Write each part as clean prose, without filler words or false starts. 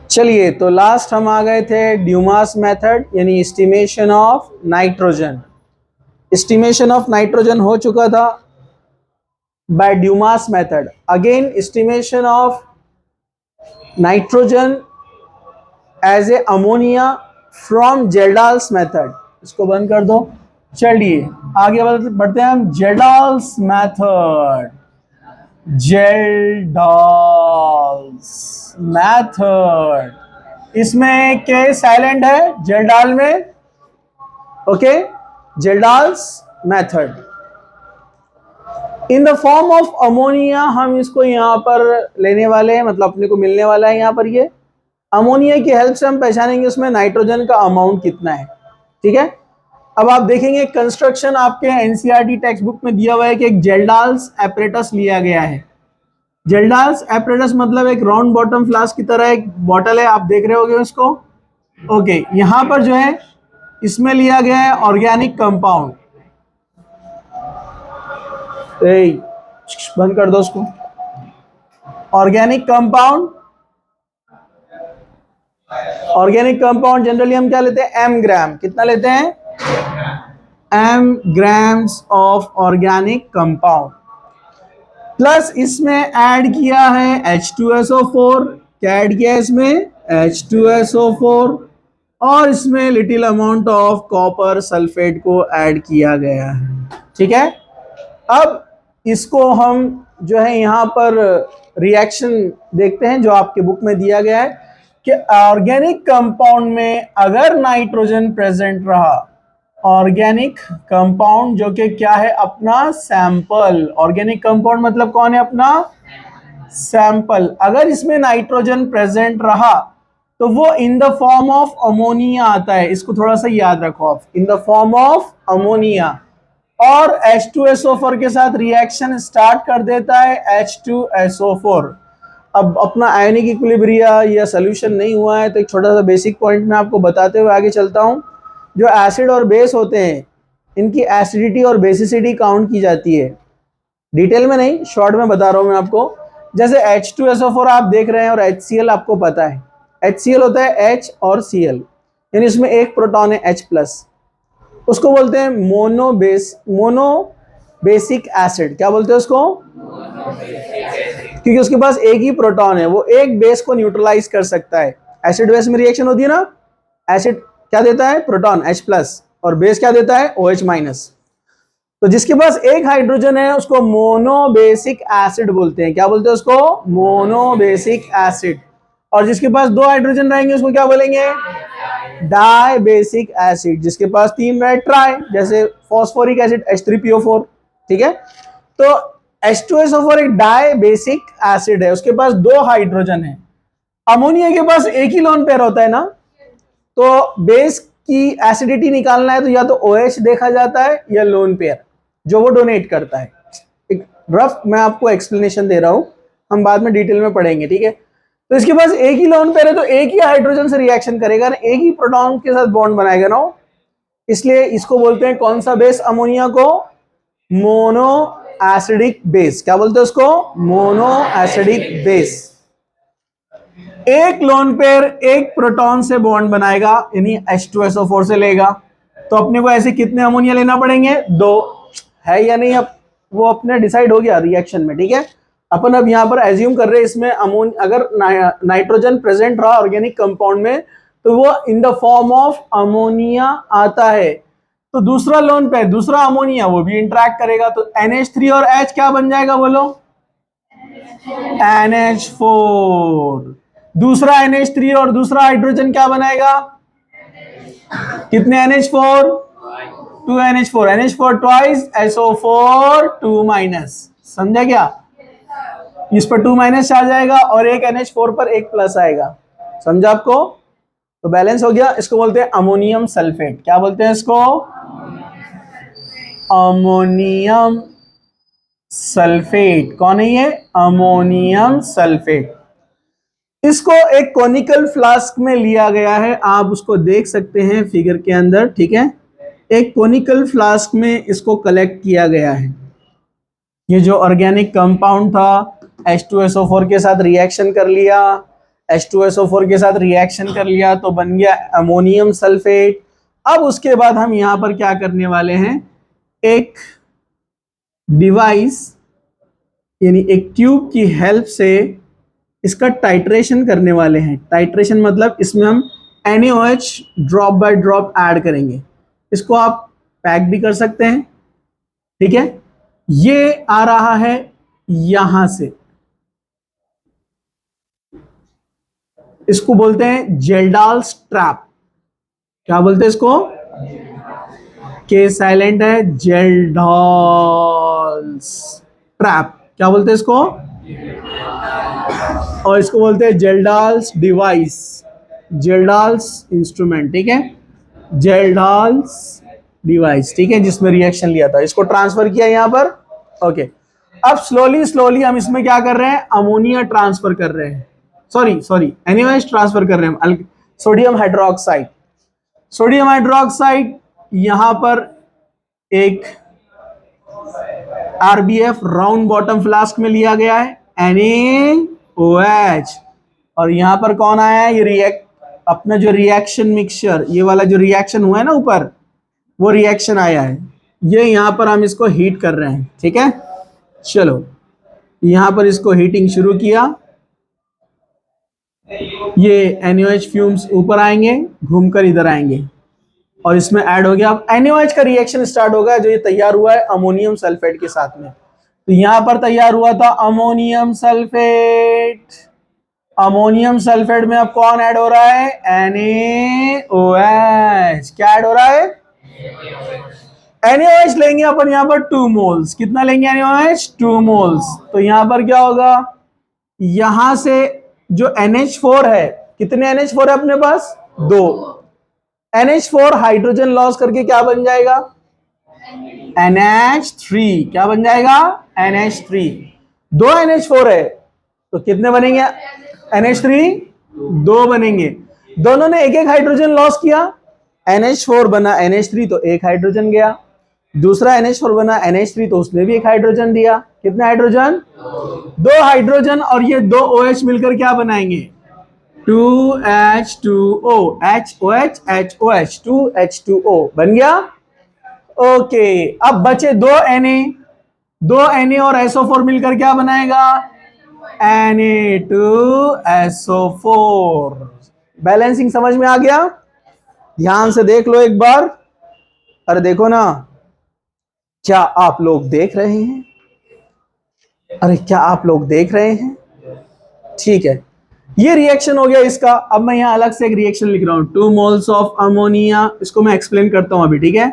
चलिए, तो लास्ट हम आ गए थे ड्यूमास मेथड यानी estimation of nitrogen. Estimation of nitrogen हो चुका था by Dumas method. Again estimation of nitrogen as a ammonia from Kjeldahl's method. इसको बंद कर दो। चलिए आगे बढ़ते हैं हम जेल्डाल्स मेथड। जेल्डाल्स मेथड, इसमें के साइलेंट है जेल्डाल में। Okay, Kjeldahl's method in the form of ammonia. हम इसको यहां पर लेने वाले हैं, मतलब अपने को मिलने वाला है यहां पर। ये अमोनिया की हेल्प से हम पहचानेंगे उसमें नाइट्रोजन का अमाउंट कितना है। ठीक है, अब आप देखेंगे कंस्ट्रक्शन आपके एनसीईआरटी टेक्स्ट बुक में दिया हुआ है कि एक जेल्डाल्स एपरेटस लिया गया है। जेल्डाल्स एपरेटस मतलब एक राउंड बॉटम फ्लास्क की तरह एक बॉटल है, आप देख रहे होगे उसको। ओके, यहां पर जो है इसमें लिया गया है ऑर्गेनिक कंपाउंड। बंद कर दो उसको। Organic compound, organic compound generally हम क्या लेते हैं, एम ग्राम। कितना लेते हैं, m grams of organic compound. Plus इसमें ऐड किया है H2SO4। क्या ऐड किया है इसमें, H2SO4। और इसमें little amount of copper sulphate को ऐड किया गया है। ठीक है, अब इसको हम जो है यहाँ पर रिएक्शन देखते हैं जो आपके बुक में दिया गया है कि ऑर्गेनिक कंपाउंड में अगर नाइट्रोजन प्रेजेंट रहा, ऑर्गेनिक कंपाउंड जो कि क्या है, अपना सैंपल। ऑर्गेनिक कंपाउंड मतलब कौन है, अपना सैंपल। अगर इसमें नाइट्रोजन प्रेजेंट रहा तो वो इन द फॉर्म ऑफ अमोनिया आता है। इसको थोड़ा सा याद रखो आप, इन द फॉर्म ऑफ अमोनिया। और H2SO4 के साथ रिएक्शन स्टार्ट कर देता है H2SO4। अब अपना आयनिक इक्विलिब्रिया या सोल्यूशन नहीं हुआ है तो एक छोटा सा बेसिक पॉइंट मैं आपको बताते हुए आगे चलता हूं। जो एसिड और बेस होते हैं इनकी एसिडिटी और बेसिसिटी काउंट की जाती है। डिटेल में नहीं, शॉर्ट में बता रहा हूं मैं आपको। जैसे H2SO4 आप देख रहे हैं और HCl आपको पता है। HCl होता है H और Cl, यानी इसमें एक प्रोटॉन है H+। उसको बोलते हैं मोनो बेसिक एसिड। क्या बोलते हैं उसको, क्योंकि उसके पास एक ही प्रोटॉन है, वो एक बेस को न्यूट्रलाइज कर सकता है। एसिड बेस में रिएक्शन होती है ना, एसिड क्या देता है, प्रोटॉन H+, और बेस क्या देता है, OH-। तो जिसके पास एक हाइड्रोजन है उसको मोनो बेसिक एसिड बोलते हैं। क्या बोलते हैं उसको, मोनो बेसिक एसिड। और जिसके पास दो हाइड्रोजन रहेंगे उसको क्या बोलेंगे, डाई बेसिक एसिड। जिसके पास तीन रहे, ट्राई, जैसे फॉस्फोरिक एसिड H3PO4। ठीक है, तो H2SO4 एक डाई बेसिक एसिड है, उसके पास दो हाइड्रोजन है। अमोनिया के पास एक ही लोन पेयर होता है ना, तो बेस की एसिडिटी निकालना है तो या तो OH देखा जाता है या लोन पेयर जो वो डोनेट करता है। एक रफ मैं आपको एक्सप्लेनेशन दे रहा हूं, हम बाद में डिटेल में पढ़ेंगे। ठीक है, तो इसके पास एक ही लोन पेयर है तो एक ही हाइड्रोजन से रिएक्शन करेगा ना, एक ही प्रोटॉन के साथ बॉन्ड बनाएगा ना, इसलिए इसको बोलते हैं कौन सा बेस, अमोनिया को मोनो एसिडिक बेस। क्या बोलते हैं उसको, मोनो एसिडिक बेस। एक लोन पेयर एक प्रोटॉन से बॉन्ड बनाएगा, यानी H2SO4 से लेगा। तो अपने को ऐसे कितने अमोनिया लेना पड़ेंगे, दो। है या नहीं, अब वो अपने डिसाइड हो गया रिएक्शन में। ठीक है, अपन अब यहां पर एज्यूम कर रहे हैं इसमें अगर नाइट्रोजन प्रेजेंट रहा ऑर्गेनिक कंपाउंड में तो वो इन द फॉर्म ऑफ अमोनिया आता है। तो दूसरा लोन पेयर, दूसरा अमोनिया, वो भी इंटरेक्ट करेगा तो NH3 और H क्या बन जाएगा, बोलो, NH4। दूसरा NH3 और दूसरा हाइड्रोजन क्या बनाएगा, कितने NH4, 2 NH4, NH4 twice SO4 2-। समझा क्या, इस पर 2- आ जाएगा और एक NH4 पर एक प्लस आएगा। समझा आपको, तो बैलेंस हो गया। इसको बोलते हैं अमोनियम सल्फेट। क्या बोलते हैं इसको, अमोनियम सल्फेट। कौन है ये, अमोनियम सल्फेट। इसको एक कॉनिकल फ्लास्क में लिया गया है, आप उसको देख सकते हैं फिगर के अंदर। ठीक है, एक कॉनिकल फ्लास्क में इसको कलेक्ट किया गया है। ये जो ऑर्गेनिक कंपाउंड था H2SO4 के साथ रिएक्शन कर लिया, H2SO4 के साथ रिएक्शन कर लिया तो बन गया अमोनियम सल्फेट। अब उसके बाद हम यहां पर क्या करने वाले हैं, एक डिवाइस यानी एक ट्यूब की हेल्प से इसका टाइट्रेशन करने वाले हैं। टाइट्रेशन मतलब इसमें हम NaOH drop by drop add करेंगे। इसको आप पैक भी कर सकते हैं, ठीक है। ये आ रहा है यहां से, इसको बोलते हैं जेल्डाल्स ट्रैप। क्या बोलते हैं इसको? के साइलेंट है, जेल्डाल्स ट्रैप। क्या बोलते हैं इसको? और इसको बोलते हैं जेल्डाल्स डिवाइस, जेल्डाल्स इंस्ट्रूमेंट, ठीक है, जेल्डाल्स डिवाइस, ठीक है, जिसमें रिएक्शन लिया था, इसको ट्रांसफर किया यहां पर। ओके, अब स्लोली स्लोली हम इसमें क्या कर रहे हैं, अमोनिया ट्रांसफर कर रहे हैं, सॉरी NaOH ट्रांसफर कर रहे हैं, सोडियम हाइड्रोक्साइड। सोडियम हाइड्रोक्साइड यहां पर एक RBF राउंड बॉटम फ्लास्क में लिया गया है, NaOH, और यहां पर कौन आया है, ये अपना जो रिएक्शन मिक्सचर, ये वाला जो रिएक्शन हुआ है ना ऊपर, वो रिएक्शन आया है। ये यहां पर हम इसको हीट कर रहे हैं, ठीक है। चलो यहां पर इसको हीटिंग शुरू किया, ये NaOH फ्यूम्स ऊपर आएंगे, घूमकर इधर आएंगे और इसमें ऐड हो गया। अब NaOH का रिएक्शन स्टार्ट होगा, जो ये तैयार हुआ है अमोनियम सल्फेट के साथ में। तो यहां पर तैयार हुआ था अमोनियम सल्फेट। अमोनियम सल्फेट में अब कौन ऐड हो रहा है, NaOH। क्या ऐड हो रहा है, NaOH लेंगे अपन यहां पर 2 मोल्स। कितना लेंगे NaOH, 2 मोल्स। तो यहां पर क्या होगा, यहां से जो NH4 है, कितने NH4 है अपने पास, 2। NH4 हाइड्रोजन लॉस करके क्या बन जाएगा, NH3। क्या बन जाएगा, NH3। 2 NH4 है तो कितने बनेंगे NH3, 2 बनेंगे। दोनों ने एक एक हाइड्रोजन लॉस किया, NH4 बना NH3 तो एक हाइड्रोजन गया, दूसरा NH4 बना NH3 तो उसने भी एक हाइड्रोजन दिया। कितने हाइड्रोजन, 2 हाइड्रोजन, और ये 2 OH मिलकर क्या बनाएंगे, 2H2O, HOH HOH 2H2O बन गया। ओके, अब बचे 2 Na, 2 Na और SO4 मिलकर क्या बनाएगा, Na2SO4। बैलेंसिंग समझ में आ गया, ध्यान से देख लो एक बार। अरे देखो ना, क्या आप लोग देख रहे हैं, अरे क्या आप लोग देख रहे हैं, ठीक है। ये रिएक्शन हो गया इसका। अब मैं यहां अलग से एक रिएक्शन लिख रहा हूं, 2 मोल्स ऑफ अमोनिया, इसको मैं एक्सप्लेन करता हूं अभी, ठीक है,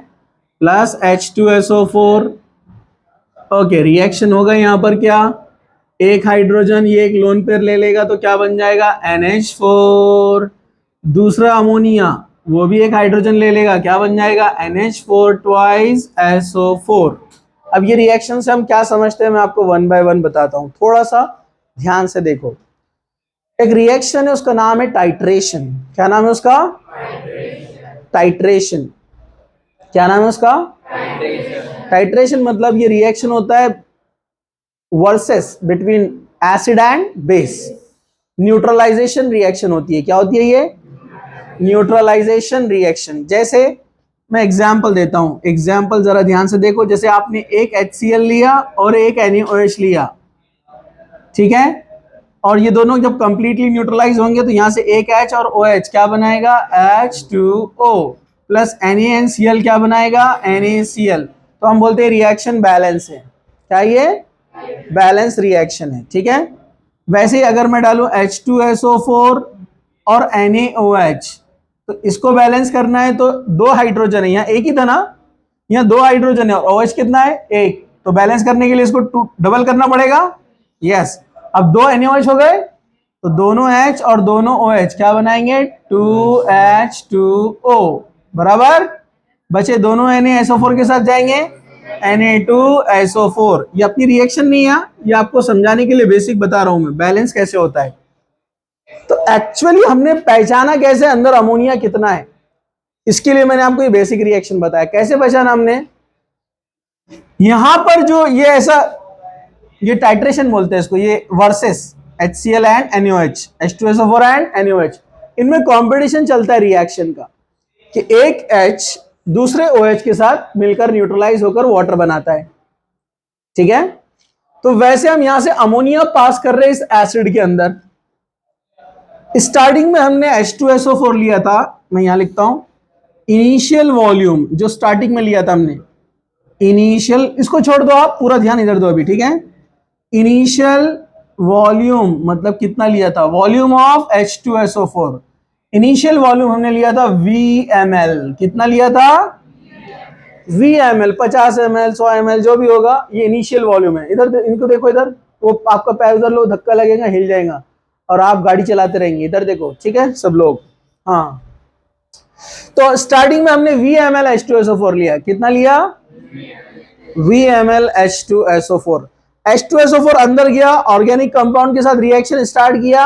प्लस H2SO4। ओके, रिएक्शन होगा यहां पर क्या, एक हाइड्रोजन ये एक लोन पेयर ले लेगा तो क्या बन जाएगा, NH4। दूसरा अमोनिया वो भी एक हाइड्रोजन ले लेगा, क्या बन जाएगा, NH4 ट्वाइस SO4। अब ये रिएक्शन से हम क्या समझते हैं, मैं आपको 1 बाय 1 बताता हूं, थोड़ा सा ध्यान से देखो। एक रिएक्शन है, उसका नाम है टाइट्रेशन। क्या नाम है उसका, टाइट्रेशन। क्या नाम है उसका, टाइट्रेशन। मतलब ये रिएक्शन होता है versus between acid and base, neutralization reaction होती है। क्या होती है ये, न्यूट्रलाइजेशन रिएक्शन। जैसे मैं एग्जांपल देता हूं, एग्जांपल जरा ध्यान से देखो। जैसे आपने एक HCl लिया और एक NaOH लिया, ठीक है, और ये दोनों जब कंप्लीटली न्यूट्रलाइज होंगे तो यहां से एक H और OH क्या बनाएगा, H2O प्लस NaCl क्या बनाएगा, NaCl। तो हम बोलते हैं रिएक्शन बैलेंस है। क्या ये बैलेंस रिएक्शन है, ठीक है। वैसे ही अगर मैं डालूं H2SO4 और NaOH, तो इसको बैलेंस करना है तो 2 हाइड्रोजन है, यहाँ एक ही था ना, यहाँ 2 हाइड्रोजन है और OH कितना है, 1। तो बैलेंस करने के लिए इसको डबल करना पड़ेगा, यस। अब 2 NaOH हो गए तो दोनों H और दोनों OH क्या बनाएंगे, 2H2O बराबर। बचे दोनों NaSO4 के साथ जाएंगे, Na2SO4। ये अपनी रिएक्शन नहीं है, ये आपको समझाने के लिए बेसिक बता रहा हूं मैं, बैलेंस कैसे होता है। तो एक्चुअली हमने पहचाना कैसे अंदर अमोनिया कितना है, इसके लिए मैंने आपको ये बेसिक रिएक्शन बताया। कैसे पहचाना हमने, यहां पर जो ये ऐसा, ये टाइट्रेशन बोलते हैं इसको, ये versus HCl and NaOH, H2SO4 and NaOH, इनमें कंपटीशन चलता है रिएक्शन का कि एक H दूसरे OH के साथ मिलकर न्यूट्रलाइज होकर वाटर बनाता है, ठीक है। तो वैसे हम यहां से अमोनिया पास कर रहे हैं इस एसिड के अंदर। स्टार्टिंग में हमने H2SO4 लिया था, मैं यहां लिखता हूं इनिशियल वॉल्यूम, जो स्टार्टिंग में लिया था हमने इनिशियल, इसको छोड़ दो आप, पूरा ध्यान इधर दो अभी, ठीक है। इनिशियल वॉल्यूम मतलब कितना लिया था, volume of H2SO4, initial volume हमने लिया था VmL, कितना लिया था VmL, 50 ml 100 ml जो भी होगा, ये इनिशियल वॉल्यूम है। इधर इनको देखो, इधर वो आपका पैर उधर लो, धक्का लगेगा, हिल जाएगा और आप गाड़ी चलाते रहेंगे। इधर देखो, ठीक है सब लोग, हाँ। तो स्टार्टिंग में हमने VmL H2SO4 लिया, कितना लिया VmL H2SO4। H2SO4 अंदर गया, ऑर्गेनिक कंपाउंड के साथ रिएक्शन स्टार्ट किया,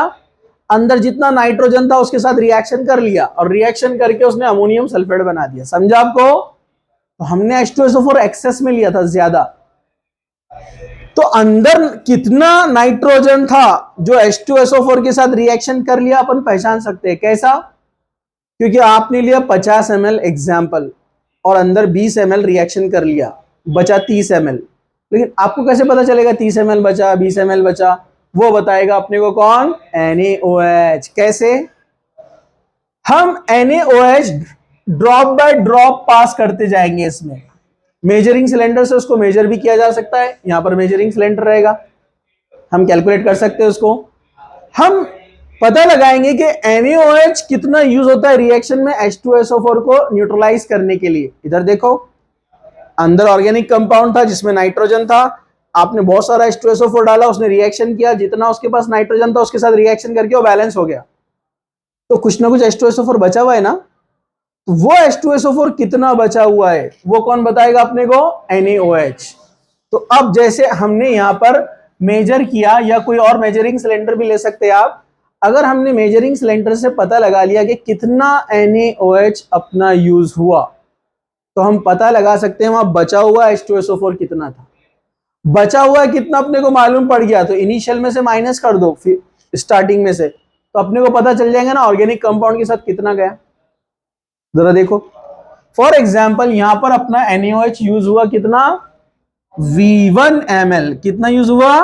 अंदर जितना नाइट्रोजन था उसके साथ रिएक्शन कर लिया और रिएक्शन करके उसने अमोनियम सल्फेट बना दिया, समझा आपको। तो हमने H2SO4 एक्सेस में लिया था ज्यादा, तो अंदर कितना नाइट्रोजन था जो H2SO4 के साथ रिएक्शन कर लिया, अपन पहचान सकते हैं कैसा, क्योंकि आपने लिया 50 ml एग्जाम्पल और अंदर 20 ml रिएक्शन कर लिया, बचा 30 ml। लेकिन आपको कैसे पता चलेगा 30 ml बचा 20 ml बचा, वो बताएगा अपने को कौन, NaOH। कैसे, हम NaOH ड्रॉप बाय ड्रॉप पास करते जाएंगे इसमें, मेजरिंग सिलेंडर से उसको मेजर भी किया जा सकता है, यहां पर मेजरिंग सिलेंडर रहेगा, हम कैलकुलेट कर सकते हैं उसको। हम पता लगाएंगे कि NaOH कितना यूज होता है रिएक्शन में H2SO4 को न्यूट्रलाइज करने के लिए। इधर देखो, अंदर ऑर्गेनिक कंपाउंड था जिसमें नाइट्रोजन था, आपने बहुत सारा H2SO4 डाला, उसने रिएक्शन किया, जितना उसके पास नाइट्रोजन था उसके साथ रिएक्शन करके वो बैलेंस हो गया, तो कुछ ना कुछ H2SO4 बचा हुआ है ना। तो वो H2SO4 कितना बचा हुआ है वो कौन बताएगा अपने को, NaOH। तो अब जैसे हमने यहां पर मेजर किया, या कोई और मेजरिंग सिलेंडर भी ले सकते हैं आप, अगर हमने मेजरिंग सिलेंडर से पता लगा लिया कि कितना NaOH अपना यूज हुआ, तो हम पता लगा सकते हैं वहां बचा हुआ H2SO4 कितना था। बचा हुआ कितना अपने को मालूम पड़ गया, तो इनिशियल में से माइनस कर दो, फिर स्टार्टिंग में से, तो अपने को पता चल जाएगा ना ऑर्गेनिक कंपाउंड के साथ कितना गया। जरा देखो, फॉर एग्जाम्पल यहां पर अपना NaOH यूज हुआ कितना, V1 ml, कितना यूज हुआ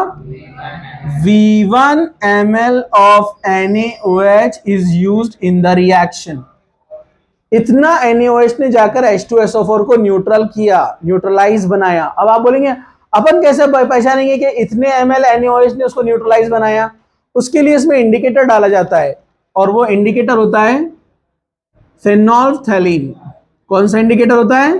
V1 ml of NaOH is used in the reaction. इतना NaOH ने जाकर H2SO4 को न्यूट्रल किया, न्यूट्रलाइज बनाया। अब आप बोलेंगे अपन कैसे पहचानेंगे कि इतने ml NaOH ने उसको न्यूट्रलाइज बनाया, उसके लिए इसमें इंडिकेटर डाला जाता है, और वो इंडिकेटर होता है फेनोल्फथैलीन। कौन सा इंडिकेटर होता है,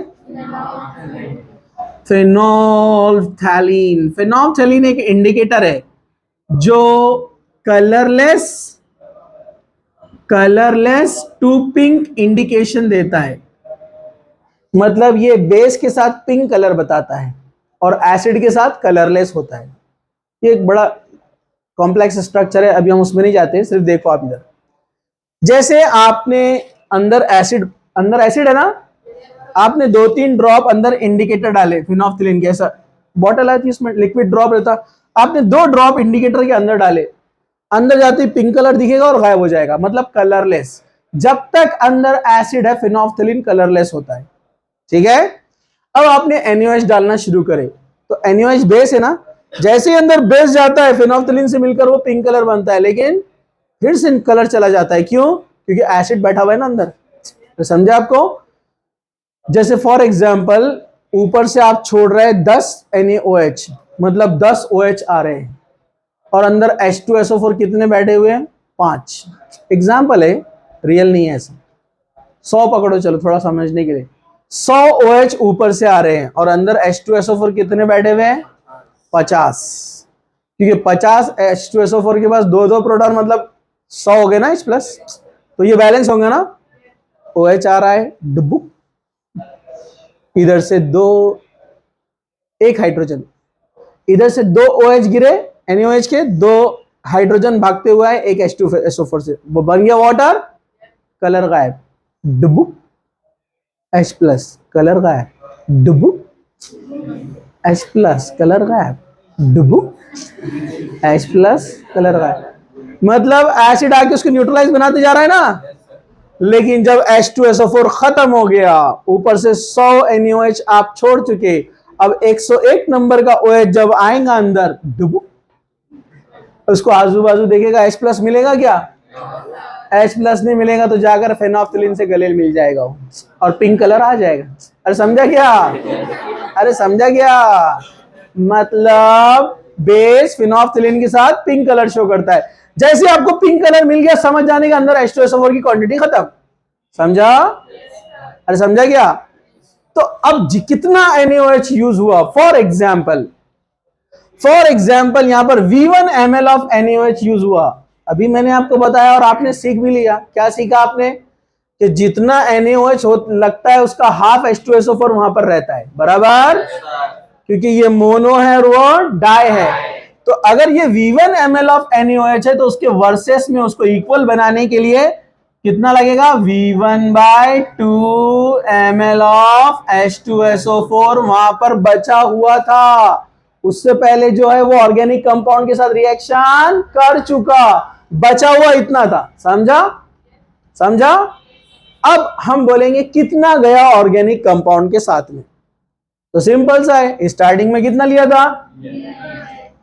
फेनोल्फथैलीन। फेनोल्फथैलीन एक इंडिकेटर है जो कलरलेस टू पिंक इंडिकेशन देता है, मतलब ये बेस के साथ पिंक कलर बताता है और एसिड के साथ कलरलेस होता है। ये एक बड़ा कॉम्प्लेक्स स्ट्रक्चर है, अभी हम उसमें नहीं जाते, सिर्फ देखो आप इधर, जैसे आपने अंदर एसिड है ना, आपने 2-3 ड्रॉप अंदर इंडिकेटर डाले फिनोल्फथैलीन के, ऐसा बॉटल आती है इसमें लिक्विड ड्रॉप रहता, आपने 2 ड्रॉप इंडिकेटर के अंदर डाले, अंदर जाते ही पिंक कलर दिखेगा और गायब हो जाएगा, मतलब कलरलेस। जब तक अंदर एसिड है फिनोल्फथैलीन कलरलेस होता है, ठीक है। अब आपने NaOH डालना शुरू करे, तो NaOH बेस है ना, जैसे ही अंदर बेस जाता है फिनोल्फथैलीन से मिलकर वो पिंक कलर बनता है, लेकिन फिर से कलर चला जाता है, क्यों, क्योंकि एसिड बैठा हुआ है ना अंदर। तो समझे आपको, जैसे फॉर एग्जांपल ऊपर से आप छोड़ रहे हैं 10 NaOH, मतलब 10 OH आ रहे हैं, और अंदर H2SO4 कितने बैठे हुए हैं, 5। एग्जाम्पल है, रियल नहीं है ऐसा। 100 पकड़ो, चलो थोड़ा समझने के लिए, 100 OH ऊपर से आ रहे हैं और अंदर H2SO4 कितने बैठे हुए हैं, 50। क्योंकि 50 H2SO4 के पास 2-2 प्रोटॉन, मतलब 100 हो गए ना H+, तो ये बैलेंस होंगे ना। OH आ रहा है डुब्बू, इधर से 1 हाइड्रोजन, इधर से 2 OH गिरे NaOH के, 2 हाइड्रोजन भागते हुए आए एक H2SO4 से, वो बन गया वाटर, कलर गायब, डुब्बू, H+, कलर गायब, डुब्बू, H+, कलर गायब, डुब्बू, H प्लस कलर का, मतलब एसिड आके उसको न्यूट्रलाइज बनाते जा रहा है ना। लेकिन जब H2SO4 खत्म हो गया, ऊपर से 100 NaOH आप छोड़ चुके, अब 101 नंबर का OH जब आएगा अंदर, डुबू, उसको आजू बाजू देखेगा H प्लस मिलेगा क्या? H प्लस नहीं मिलेगा तो जाकर फेनोल्फथालीन से गले मिल जाएगा और पिंक कलर आ जाएगा। अरे समझा क्या? अरे समझा क्या? मतलब बेस फेनोल्फथालीन के साथ पिंक कलर शो करता है। जैसे आपको पिंक कलर मिल गया, समझ जाने के अंदर H2SO4 की क्वांटिटी खत्म। समझा? अरे समझा क्या? तो अब कितना NaOH यूज हुआ? फॉर एग्जाम्पल यहां पर V1 ml of NaOH use हुआ। अभी मैंने आपको बताया और आपने सीख भी लिया। क्या सीखा आपने? कि जितना NaOH लगता है उसका हाफ H2SO4 वहां पर रहता है, बराबर, क्योंकि ये मोनो है और वो डाई है। तो अगर ये V1 ml ऑफ NaOH है तो उसके वर्सेस में उसको इक्वल बनाने के लिए कितना लगेगा? V1/2 ml ऑफ H2SO4 वहां पर बचा हुआ था। उससे पहले जो है वो ऑर्गेनिक कंपाउंड के साथ रिएक्शन कर चुका, बचा हुआ इतना था। समझा? समझा? अब हम बोलेंगे कितना गया ऑर्गेनिक कंपाउंड के साथ में, तो सिंपल सा है, स्टार्टिंग में कितना लिया था?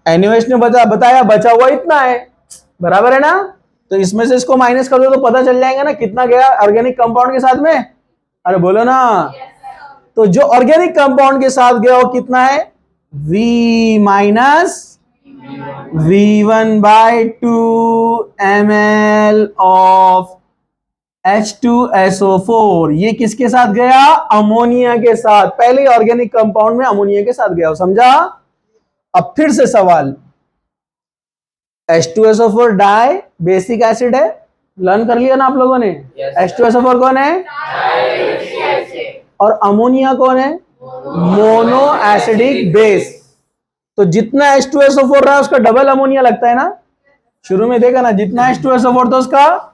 NaOH ने बताया बचा हुआ इतना है, बराबर है ना। तो इसमें से इसको माइनस कर दो तो पता चल जाएगा ना कितना गया ऑर्गेनिक कंपाउंड के साथ में। अरे बोलो ना। तो जो ऑर्गेनिक कंपाउंड के साथ गया वो कितना है? V minus V1/2 ml of H2SO4। ये किसके साथ गया? अमोनिया के साथ। पहले ऑर्गेनिक कंपाउंड में अमोनिया के साथ गया, समझा? अब फिर से सवाल, H2SO4 डाई बेसिक एसिड है, लर्न कर लिया ना आप लोगों ने। H2SO4 कौन है? और अमोनिया कौन है? Mono acidic base. तो जितना H2SO4 रहा उसका डबल अमोनिया लगता है ना। शुरू में देखा ना, जितना H2SO4 था उसका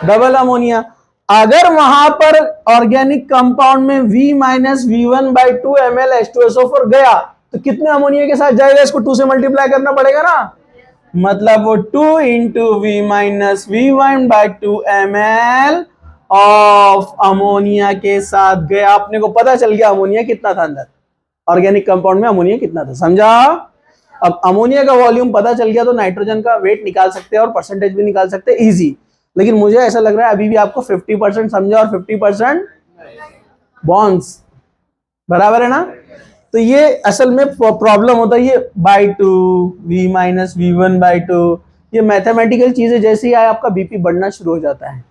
डबल अमोनिया। अगर वहां पर ऑर्गेनिक कंपाउंड में V-V1/2 ml H2SO4 गया तो कितने अमोनिया के साथ जाएगा? इसको 2 से मल्टीप्लाई करना पड़ेगा ना। मतलब वो 2 × V-V1/2 ml ऑफ अमोनिया के साथ गया। अपने को पता चल गया अमोनिया कितना था अंदर, ऑर्गेनिक कंपाउंड में अमोनिया कितना था। समझा? अब अमोनिया का वॉल्यूम पता चल गया तो नाइट्रोजन का वेट निकाल सकते हैं और परसेंटेज भी निकाल सकते हैं, इजी। लेकिन मुझे ऐसा लग रहा है अभी भी आपको 50% समझा और 50% बॉन्ड्स, बराबर है ना। तो ये असल में प्रॉब्लम होता है, ये by2 V-V1/2, ये मैथमेटिकल चीजें जैसे ही आए आपका बीपी बढ़ना शुरू हो जाता है।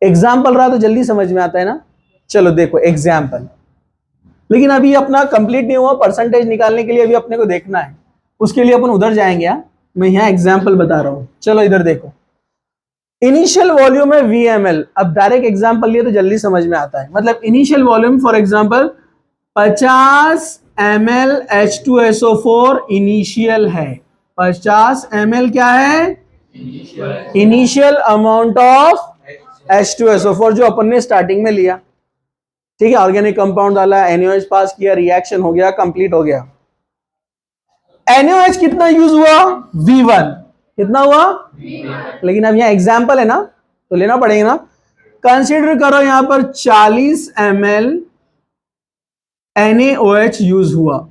एग्जाम्पल रहा तो जल्दी समझ में आता है ना। चलो देखो एग्जाम्पल, लेकिन अभी अपना कंप्लीट नहीं हुआ, परसेंटेज निकालने के लिए अभी अपने को देखना है, उसके लिए अपन उधर जाएंगे। मैं यहाँ एग्जाम्पल बता रहा हूं, चलो इधर देखो। इनिशियल वॉल्यूम है VmL। अब डायरेक्ट एग्जाम्पल लिए तो जल्दी समझ में आता है। मतलब initial volume for example 50 ml H2SO4 initial है। 50 ml क्या है? इनिशियल अमाउंट ऑफ H2SO4 जो अपन ने स्टार्टिंग में लिया। ठीक है, ऑर्गेनिक कंपाउंड डाला, NaOH पास किया, रिएक्शन हो गया, कंप्लीट हो गया। NaOH कितना यूज हुआ? V1। कितना हुआ? लेकिन अब यहाँ एग्जाम्पल है ना तो लेना पड़ेगा ना। कंसीडर करो यहां पर 40 ml NaOH यूज हुआ।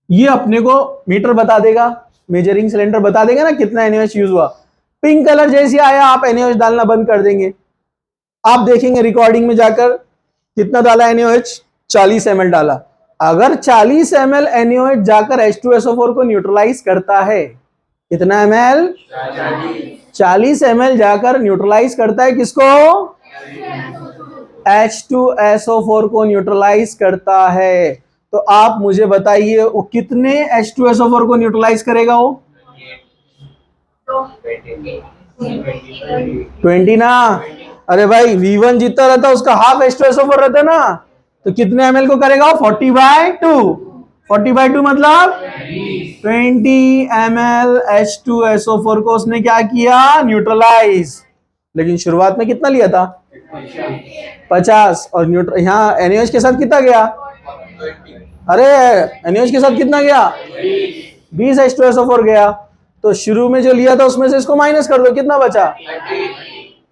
ये अपने को मीटर बता देगा, मेजरिंग सिलेंडर बता देगा ना कितना NaOH यूज हुआ। पिंक कलर जैसे आया आप NaOH डालना बंद कर देंगे। आप देखेंगे रिकॉर्डिंग में जाकर कितना डाला NaOH? 40 ml डाला। अगर 40 ml NaOH जाकर H2SO4 को न्यूट्रलाइज करता है, कितना ml? 40 ml जाकर न्यूट्रलाइज करता है किसको? H2SO4 को न्यूट्रलाइज करता है। तो आप मुझे बताइए वो कितने H2SO4 को न्यूट्रलाइज करेगा? वो 20 ना। अरे भाई V1 जितना रहता उसका हाफ H2SO4 रहता ना, तो कितने ml को करेगा? 40/2। 40/2 मतलब 20 ml H2SO4 को उसने क्या किया? न्यूट्रलाइज। लेकिन शुरुआत में कितना लिया था? 50। और यहाँ NaOH के साथ कितना गया? अरे NaOH के साथ कितना गया? 20 H2SO4 गया, तो शुरू में जो लिया था उसमें से इसको माइनस कर दो, कितना बचा?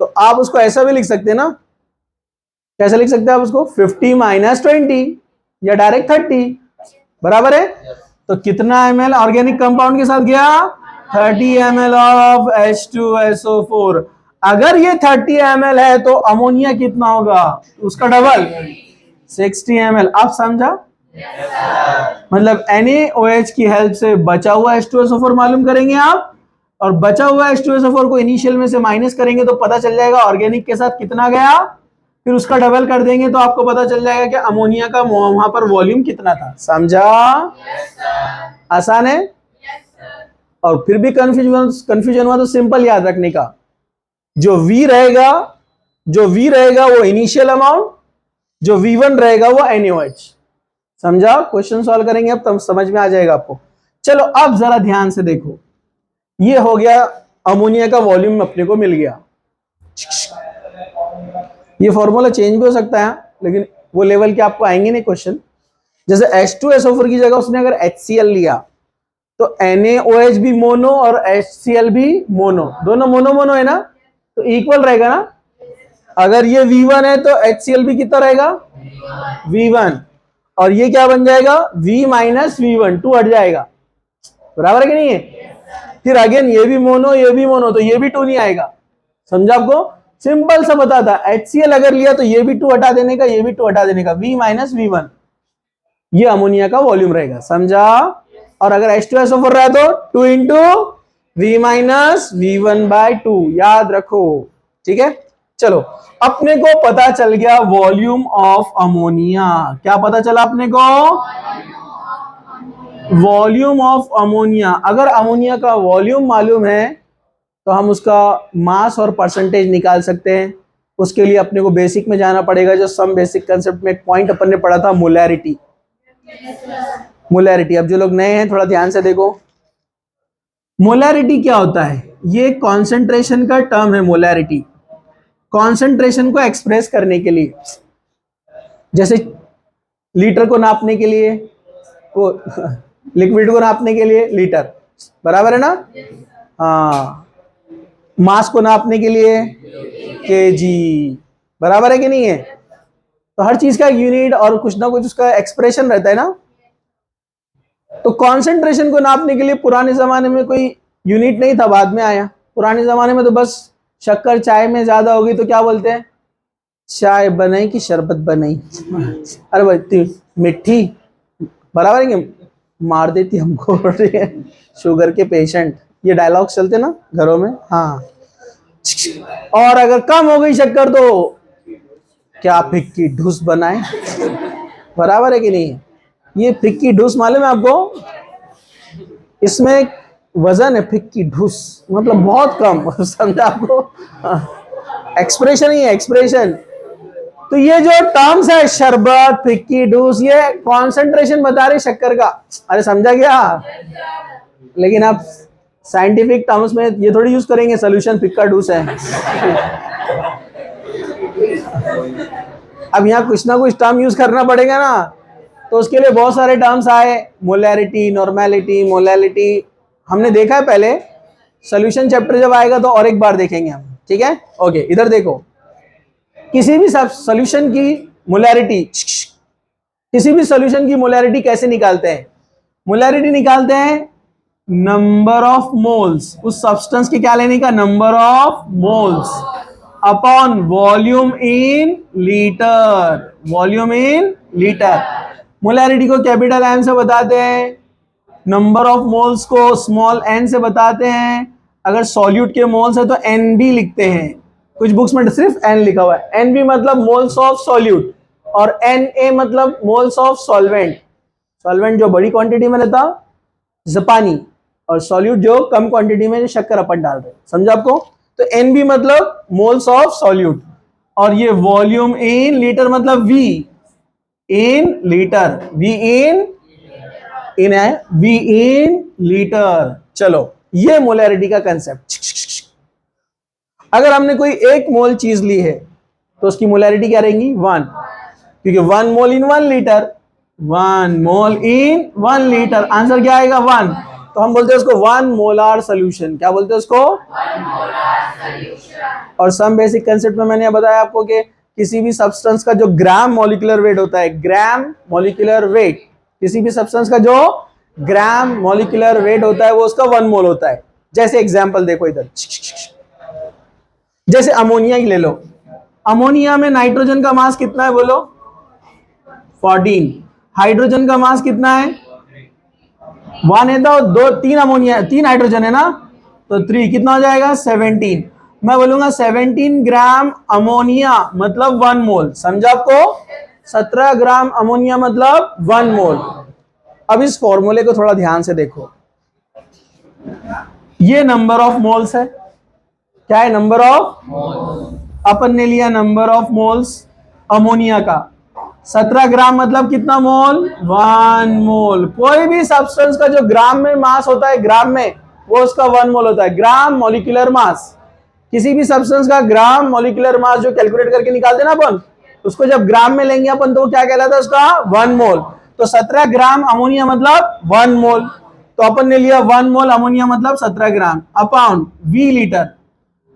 तो आप उसको ऐसा भी लिख सकते हैं ना, कैसे लिख सकते हैं आप उसको? 50 माइनस 20 या डायरेक्ट 30 बराबर है। तो कितना ml ऑर्गेनिक कंपाउंड के साथ गया? 30 ml ऑफ H2SO4। अगर ये 30 ml है तो अमोनिया कितना होगा? उसका डबल 60 ml। आप समझा? मतलब NaOH की हेल्प से बचा हुआ H2SO4 मालूम करेंगे आप, और बचा हुआ H2SO4 को इनिशियल में से माइनस करेंगे तो पता चल जाएगा ऑर्गेनिक के साथ कितना गया, फिर उसका डबल कर देंगे तो आपको पता चल जाएगा कि अमोनिया का वहां पर वॉल्यूम कितना था। समझा? आसान है। और फिर भी कंफ्यूजन हुआ तो सिंपल याद रखने का, जो V रहेगा वो इनिशियल अमाउंट, जो V1 रहेगा वो NaOH। समझा? क्वेश्चन सॉल्व करेंगे अब तब समझ में आ जाएगा आपको। चलो अब जरा ध्यान से देखो, ये हो गया अमोनिया का वॉल्यूम अपने को मिल गया। ये फॉर्मूला चेंज भी हो सकता है लेकिन वो लेवल के आपको आएंगे नहीं क्वेश्चन। जैसे H2SO4 की जगह उसने अगर HCl लिया तो NaOH भी मोनो और HCl भी मोनो, दोनों मोनो मोनो है ना, तो इक्वल रहेगा ना। अगर ये V1 है तो HCl भी कितना रहेगा? V1। और ये क्या बन जाएगा? V माइनस V1, 2 हट जाएगा, बराबर है कि नहीं है? फिर अगेन ये भी मोनो तो ये भी 2 नहीं आएगा। समझा आपको? सिंपल सा बता था, HCl अगर लिया तो ये भी 2 हटा देने का, ये भी 2 हटा देने का, V माइनस V1, ये अमोनिया का वॉल्यूम रहेगा। समझा? और अगर H2SO4 रहा तो 2 इंटू V माइनस V1/2, याद रखो। ठीक है, चलो अपने को पता चल गया वॉल्यूम ऑफ अमोनिया। क्या पता चला अपने को? Volume of ammonia. अगर अमोनिया का वॉल्यूम मालूम है तो हम उसका मास और परसेंटेज निकाल सकते हैं। उसके लिए अपने को बेसिक में जाना पड़ेगा, जो सम बेसिक कंसेप्ट में एक पॉइंट अपन ने पढ़ा था, मोलैरिटी। मोलैरिटी, अब जो लोग नए हैं थोड़ा ध्यान से देखो, मोलैरिटी क्या होता है? ये कॉन्सेंट्रेशन का टर्म है। मोलैरिटी कॉन्सेंट्रेशन को एक्सप्रेस करने के लिए, जैसे लीटर को नापने के लिए, वो लिक्विड को नापने के लिए लीटर, बराबर है ना? हाँ, मास को नापने के लिए केजी, बराबर है कि नहीं है? तो हर चीज का यूनिट और कुछ ना कुछ उसका एक्सप्रेशन रहता है ना। तो कॉन्सेंट्रेशन को नापने के लिए पुराने जमाने में कोई यूनिट नहीं था, बाद में आया। पुराने जमाने में तो बस शक्कर चाय में ज्यादा होगी तो क्या बोलते हैं? चाय बनाई कि शरबत बनाई? अरे भाई मिट्टी, बराबर है कि? मार देती हमको शुगर के पेशेंट, ये डायलॉग चलते ना घरों में। हाँ, और अगर कम हो गई शक्कर तो क्या फिक्की ढूस बनाए, बराबर है कि नहीं? ये फिक्की ढूस मालूम है आपको? इसमें वजन है फिक्की ढूस, मतलब बहुत कम। समझा आपको? एक्सप्रेशन ही है, एक्सप्रेशन। तो ये जो टर्म्स है, शरबत, फिक्की ढूस, ये कॉन्सेंट्रेशन बता रहे शक्कर का। अरे समझा क्या? लेकिन आप साइंटिफिक टर्म्स में ये थोड़ी यूज करेंगे, सोल्यूशन फिक्का ढूस है। अब यहाँ कुछ ना कुछ टर्म यूज करना पड़ेगा ना, तो उसके लिए बहुत सारे टर्म्स आए, मोलैरिटी, नॉर्मेलिटी, मोलैलिटी, हमने देखा है पहले। सोल्यूशन चैप्टर जब आएगा तो और एक बार देखेंगे हम, ठीक है? ओके, इधर देखो, किसी भी सोल्यूशन की मोलैरिटी, किसी भी सोल्यूशन की मोलैरिटी कैसे निकालते हैं? मोलैरिटी निकालते हैं नंबर ऑफ मोल्स, उस सब्सटेंस की क्या लेने का? Number of moles upon volume in litre, volume in litre. Molarity को कैपिटल एम से बताते हैं, नंबर ऑफ मोल्स को स्मॉल एन से बताते हैं। अगर सॉल्यूट के मोल्स है तो एन बी लिखते हैं, कुछ बुक्स में सिर्फ एन लिखा हुआ है। एन बी मतलब मोल्स ऑफ सॉल्यूट, और एन ए मतलब मोल्स ऑफ सॉल्वेंट। सॉल्वेंट जो बड़ी क्वांटिटी में रहता जैसे पानी, और सॉल्यूट जो कम क्वांटिटी में, जो शक्कर अपन डाल रहे। समझा आपको? तो एन बी मतलब मोल्स ऑफ सॉल्यूट, और ये वॉल्यूम इन लीटर मतलब वी इन लीटर, वी इन है, वी इन लीटर। चलो, ये मोलैरिटी का कंसेप्ट। अगर हमने कोई एक मोल चीज ली है तो उसकी मोलैरिटी क्या रहेगी? 1, क्योंकि 1 मोल इन 1 लीटर, 1 मोल इन 1 लीटर, आंसर क्या आएगा? 1। तो हम बोलते हैं उसको 1 मोलार सोल्यूशन। क्या बोलते हैं उसको? 1 मोलार सोल्यूशन। और सम बेसिक कंसेप्ट में मैंने बताया आपको कि किसी भी सब्सटेंस का जो ग्राम मॉलिक्यूलर वेट होता है, ग्राम मॉलिक्यूलर वेट, किसी भी सब्सटेंस का जो ग्राम मॉलिक्यूलर वेट होता है वो उसका 1 मोल होता है। जैसे एग्जांपल देखो इधर, जैसे अमोनिया ही ले लो। अमोनिया में नाइट्रोजन का मास कितना है बोलो? 14। हाइड्रोजन का मास कितना है? 1 है तो 2 3 अमोनिया 3 हाइड्रोजन है ना, तो 3 कितना हो जाएगा? 17। मैं बोलूंगा 17 ग्राम अमोनिया मतलब 1 मोल। समझा आपको? 17 ग्राम अमोनिया मतलब 1 मोल। अब इस फॉर्मूले को थोड़ा ध्यान से देखो। ये नंबर ऑफ मोल्स है। क्या है? Number of moles. अपन ने लिया नंबर ऑफ मोल्स अमोनिया का। 17 ग्राम मतलब कितना मोल? 1 मोल। कोई भी सब्सटेंस का जो ग्राम में मास होता है, ग्राम में, वो उसका 1 मोल होता है। ग्राम मॉलिक्यूलर मास, किसी भी सब्सटेंस का ग्राम मॉलिक्यूलर मास जो कैलकुलेट करके निकालते ना अपन, उसको जब ग्राम में लेंगे अपन तो क्या कहलाता है उसका? 1 मोल। तो 17 ग्राम अमोनिया मतलब 1 मोल। तो अपन ने लिया 1 मोल अमोनिया मतलब 17 gram upon V litre,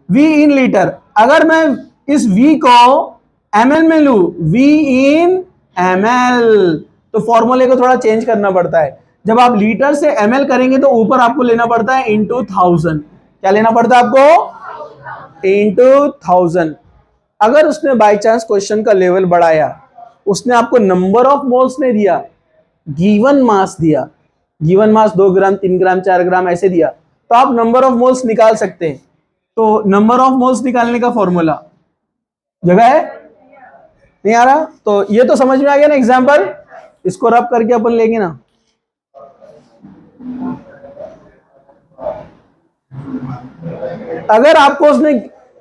V in litre. अगर मैं इस वी को एमएल में लू, वी इन एमएल, तो फॉर्मूले को थोड़ा चेंज करना पड़ता है। जब आप लीटर से एमएल करेंगे तो ऊपर आपको लेना पड़ता है इंटू 1000। क्या लेना पड़ता है आपको? इंटू 1000। अगर उसने बाय चांस क्वेश्चन का लेवल बढ़ाया, उसने आपको नंबर ऑफ मोल्स नहीं दिया, गिवन मास दिया, गिवन मास 2 ग्राम 3 ग्राम 4 ग्राम ऐसे दिया, तो आप नंबर ऑफ मोल्स निकाल सकते हैं। तो नंबर ऑफ मोल्स निकालने का फॉर्मूला जगह है? नहीं आ रहा? तो ये तो समझ में आ गया ना एग्जांपल। इसको रब करके अपन लेंगे ना। अगर आपको उसने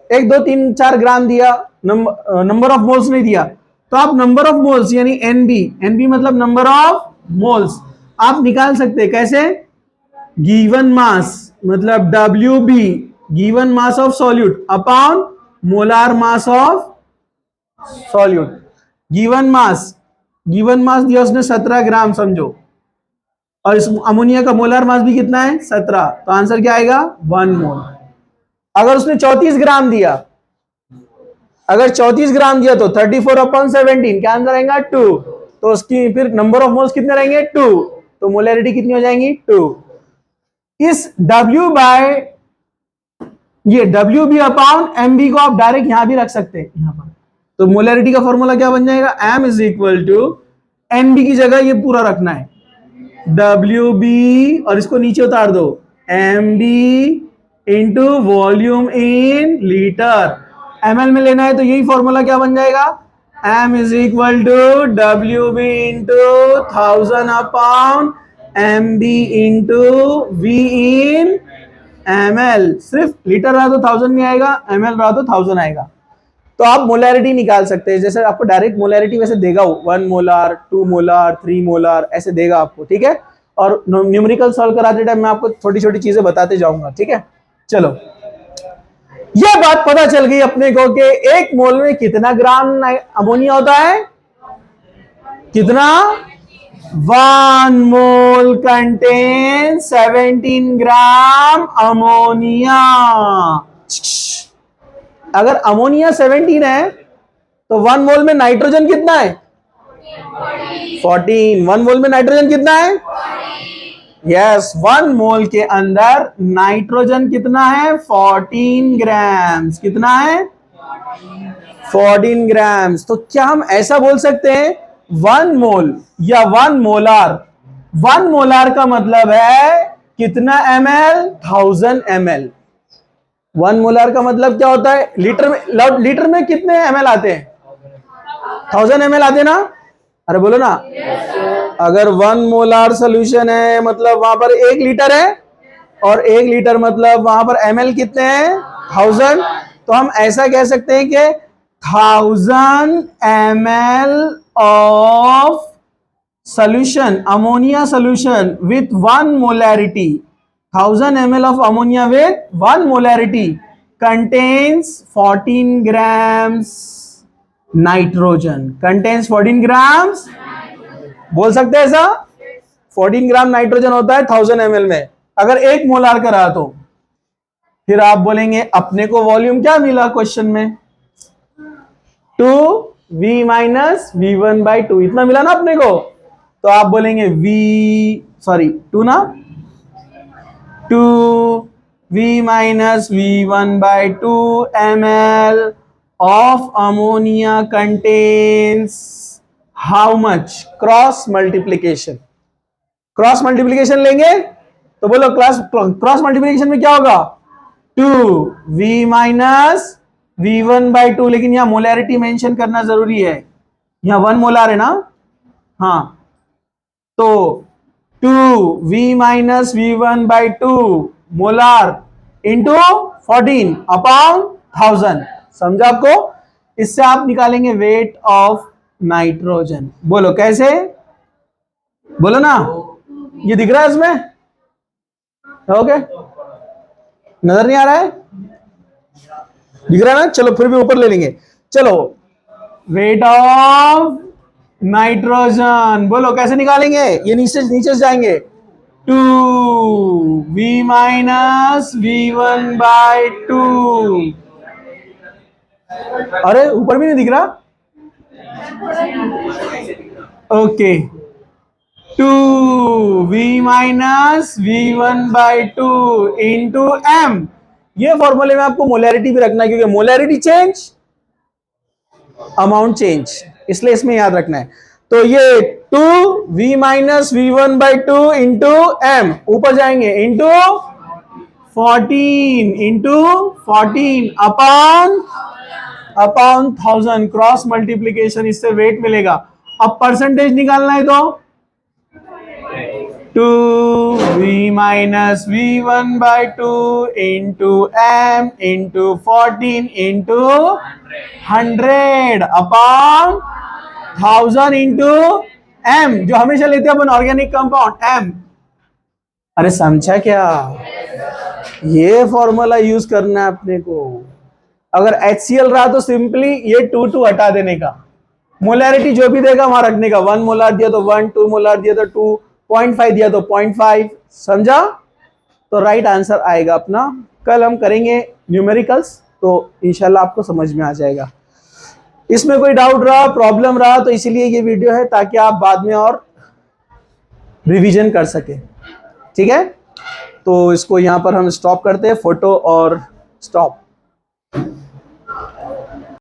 1 2 3 4 ग्राम दिया, नंबर ऑफ मोल्स नहीं दिया, तो आप नंबर ऑफ मोल्स यानी एनबी, एनबी मतलब नंबर ऑफ मोल्स, आप निकाल सकते हैं। कैसे? गिवन मास मतलब WB, given mass of solute upon molar mass of solute. Given mass, given mass दिया उसने 17 ग्राम समझो, और इस अमोनिया का मोलार मास भी कितना है? 17। तो आंसर क्या आएगा? 1 मोल। अगर उसने 34 ग्राम दिया, अगर 34 ग्राम दिया तो 34/17, क्या आंसर आएगा? 2। तो उसकी फिर नंबर ऑफ मोल्स कितने रहेंगे? 2। तो मोलैरिटी कितनी हो जाएंगी? 2। इस W बाय ये WB अपॉन MB को आप डायरेक्ट यहां भी रख सकते हैं यहां पर। तो मोलैरिटी का फॉर्मूला क्या बन जाएगा? M is equal to NB की जगह ये पूरा रखना है, WB, और इसको नीचे उतार दो, MB into volume in litre. ml में लेना है तो यही फॉर्मूला क्या बन जाएगा? M is equal to WB into 1000 upon MB into V in ml। सिर्फ लीटर रहा तो 1000 नहीं आएगा, ml रहा तो 1000 आएगा। तो आप मोलैरिटी निकाल सकते हैं। जैसे आपको डायरेक्ट मोलैरिटी वैसे देगा, 1 मोलार 2 मोलार 3 मोलार ऐसे देगा आपको, ठीक है। और न्यूमेरिकल सॉल्व कराते टाइम मैं आपको छोटी छोटी चीजें बताते जाऊंगा, ठीक है। चलो, यह बात पता चल गई अपने को कि 1 मोल में कितना ग्राम अमोनिया होता है? कितना? 1 मोल कंटेन 17 ग्राम अमोनिया। अगर अमोनिया 17 है तो 1 मोल में नाइट्रोजन कितना है? 14। 1 मोल में नाइट्रोजन कितना है? यस, 1 मोल के अंदर नाइट्रोजन कितना है? 14 ग्राम्स। कितना है? 14 ग्राम्स। तो क्या हम ऐसा बोल सकते हैं 1 मोल या 1 मोलार? 1 मोलार का मतलब है कितना ml? 1000 ml। 1 मोलार का मतलब क्या होता है? लीटर में कितने ml आते हैं? 1000 ml आते हैं ना? अरे बोलो ना। अगर 1 मोलार सोल्यूशन है मतलब वहां पर 1 लीटर है, और 1 लीटर मतलब वहां पर ml कितने हैं? 1000। तो हम ऐसा कह सकते हैं कि 1000 ml of solution, ammonia solution with 1 molarity, 1000 ml of ammonia with 1 molarity contains 14 grams nitrogen, contains 14 grams, बोल सकते हैं ऐसा? 14 ग्राम नाइट्रोजन होता है 1000 ml में। अगर 1 मोलार का रहा तो फिर आप बोलेंगे अपने को वॉल्यूम क्या मिला क्वेश्चन में, 2v माइनस v1/2 इतना मिला ना अपने को। तो आप बोलेंगे 2 ना, 2v minus v1/2 ml of ammonia contains how much? Cross multiplication. Cross multiplication लेंगे तो बोलो क्रॉस मल्टीप्लीकेशन में क्या होगा, 2v माइनस v1/2, लेकिन यहां मोलैरिटी मेंशन करना जरूरी है, यहां 1 मोलार है ना। हाँ, तो 2v minus v1/2 molar into 14 upon 1000। समझा आपको? इससे आप निकालेंगे वेट ऑफ नाइट्रोजन। बोलो कैसे, बोलो ना, ये दिख रहा है इसमें, ओके, नजर नहीं आ रहा है, दिख रहा है ना, चलो फिर भी ऊपर ले लेंगे। चलो वेट ऑफ नाइट्रोजन, बोलो कैसे निकालेंगे, ये नीचे नीचे से जाएंगे, 2v माइनस v1/2। अरे ऊपर भी नहीं दिख रहा, okay, 2v minus v1/2 into m। ये फॉर्मूले में आपको मोलैरिटी भी रखना है, क्योंकि मोलैरिटी चेंज अमाउंट चेंज, इसलिए इसमें याद रखना है। तो ये 2v minus v1/2 into m, ऊपर जाएंगे इंटू 14 अपॉन 1000, क्रॉस मल्टीप्लीकेशन, इससे वेट मिलेगा। अब परसेंटेज निकालना है तो 2v minus v1/2 into m into 14 into 100 upon 1000 into m, जो हमेशा लेते हैं अपन ऑर्गेनिक कंपाउंड m। अरे समझा क्या, ये फॉर्मूला यूज करना है अपने को। अगर HCl रहा तो सिंपली ये 2 हटा देने का, मोलैरिटी जो भी देगा वहां रखने का, 1 मोलार दिया तो 1, 2 मोलार दिया तो 2, 0.5 दिया तो 0.5। समझा? तो राइट आंसर आएगा अपना। कल हम करेंगे न्यूमेरिकल्स, तो इंशाल्लाह आपको समझ में आ जाएगा। इसमें कोई डाउट रहा, प्रॉब्लम रहा, तो इसीलिए ये वीडियो है, ताकि आप बाद में और रिवीजन कर सके। ठीक है, तो इसको यहां पर हम स्टॉप करते हैं, फोटो और स्टॉप।